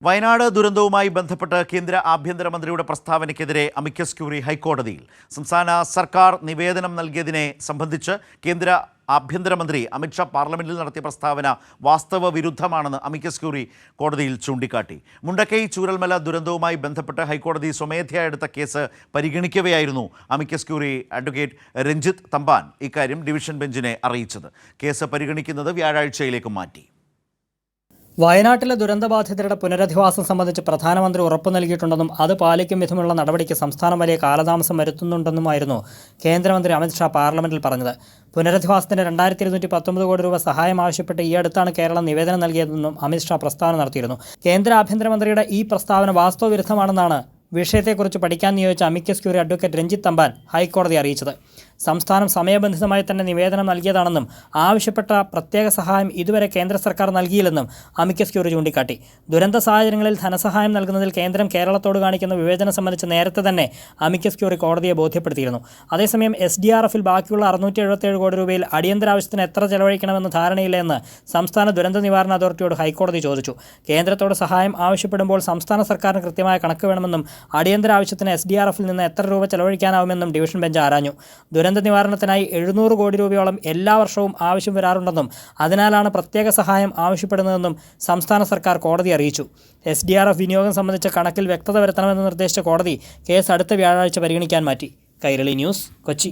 വയനാട് ദുരന്തവുമായി ബന്ധപ്പെട്ട് കേന്ദ്ര ആഭ്യന്തരമന്ത്രിയുടെ പ്രസ്താവനയ്ക്കെതിരെ amicus curiae ഹൈക്കോടതിയിൽ. സംസ്ഥാന സർക്കാർ നിവേദനം നൽകിയതിനെ സംബന്ധിച്ച് കേന്ദ്ര ആഭ്യന്തരമന്ത്രി അമിത്ഷാ പാർലമെന്റിൽ നടത്തിയ പ്രസ്താവന വാസ്തവ വിരുദ്ധമാണെന്ന് അമിക്കസ് ക്യൂറി കോടതിയിൽ ചൂണ്ടിക്കാട്ടി. മുണ്ടക്കൈ ചൂരൽമല ദുരന്തവുമായി ബന്ധപ്പെട്ട് ഹൈക്കോടതി സ്വമേധയാ എടുത്ത കേസ് പരിഗണിക്കവെയായിരുന്നു amicus curiae advocate Ranjith Thampan ഇക്കാര്യം ഡിവിഷൻ ബെഞ്ചിനെ അറിയിച്ചത്. കേസ് പരിഗണിക്കുന്നത് വ്യാഴാഴ്ചയിലേക്ക് മാറ്റി. വയനാട്ടിലെ ദുരന്തബാധിതരുടെ പുനരധിവാസം സംബന്ധിച്ച് പ്രധാനമന്ത്രി ഉറപ്പു നൽകിയിട്ടുണ്ടെന്നും അത് പാലിക്കും വിധമുള്ള നടപടിക്ക് സംസ്ഥാനം വലിയ കാലതാമസം വരുത്തുന്നുണ്ടെന്നുമായിരുന്നു കേന്ദ്രമന്ത്രി അമിത്ഷാ പാർലമെന്റിൽ പറഞ്ഞത്. പുനരധിവാസത്തിന് 2219 കോടി രൂപ സഹായം ആവശ്യപ്പെട്ട് ഈ അടുത്താണ് കേരളം നിവേദനം നൽകിയതെന്നും അമിത്ഷാ പ്രസ്താവന നടത്തിയിരുന്നു. കേന്ദ്ര ആഭ്യന്തരമന്ത്രിയുടെ ഈ പ്രസ്താവന വാസ്തവ വിരുദ്ധമാണെന്നാണ് വിഷയത്തെക്കുറിച്ച് പഠിക്കാൻ നിയോഗിച്ച amicus curiae advocate Ranjith Thampan ഹൈക്കോടതി അറിയിച്ചത്. സംസ്ഥാനം സമയബന്ധിതമായി തന്നെ നിവേദനം നൽകിയതാണെന്നും ആവശ്യപ്പെട്ട പ്രത്യേക സഹായം ഇതുവരെ കേന്ദ്ര സർക്കാർ നൽകിയില്ലെന്നും അമിക്കസ് ക്യൂറി ചൂണ്ടിക്കാട്ടി. ദുരന്ത സാഹചര്യങ്ങളിൽ ധനസഹായം നൽകുന്നതിൽ കേന്ദ്രം കേരളത്തോട് കാണിക്കുന്ന വിവേചനം സംബന്ധിച്ച് നേരത്തെ തന്നെ അമിക്കസ് ക്യൂറി കോടതിയെ ബോധ്യപ്പെടുത്തിയിരുന്നു. അതേസമയം SDRFൽ ബാക്കിയുള്ള 677 കോടി രൂപയിൽ അടിയന്തരാവശ്യത്തിന് എത്ര ചെലവഴിക്കണമെന്ന് ധാരണയില്ലെന്ന് സംസ്ഥാന ദുരന്ത നിവാരണ അതോറിറ്റിയോട് ഹൈക്കോടതി ചോദിച്ചു. കേന്ദ്രത്തോട് സഹായം ആവശ്യപ്പെടുമ്പോൾ സംസ്ഥാന സർക്കാരിന് കൃത്യമായ കണക്ക് വേണമെന്നും അടിയന്തര ആവശ്യത്തിന് SDRFൽ നിന്ന് എത്ര രൂപ ചെലവഴിക്കാനാവുമെന്നും ഡിവിഷൻ ബെഞ്ച് ആരാഞ്ഞു. ദുരന്ത നിവാരണത്തിനായി 700 കോടി രൂപയോളം എല്ലാ വർഷവും ആവശ്യം വരാറുണ്ടെന്നും അതിനാലാണ് പ്രത്യേക സഹായം ആവശ്യപ്പെടുന്നതെന്നും സംസ്ഥാന സർക്കാർ കോടതി അറിയിച്ചു. SDRF വിനിയോഗം സംബന്ധിച്ച കണക്കിൽ വ്യക്തത വരുത്തണമെന്ന് നിർദ്ദേശിച്ച കോടതി കേസ് അടുത്ത വ്യാഴാഴ്ച പരിഗണിക്കാൻ മാറ്റി. കൈരളി ന്യൂസ്, കൊച്ചി.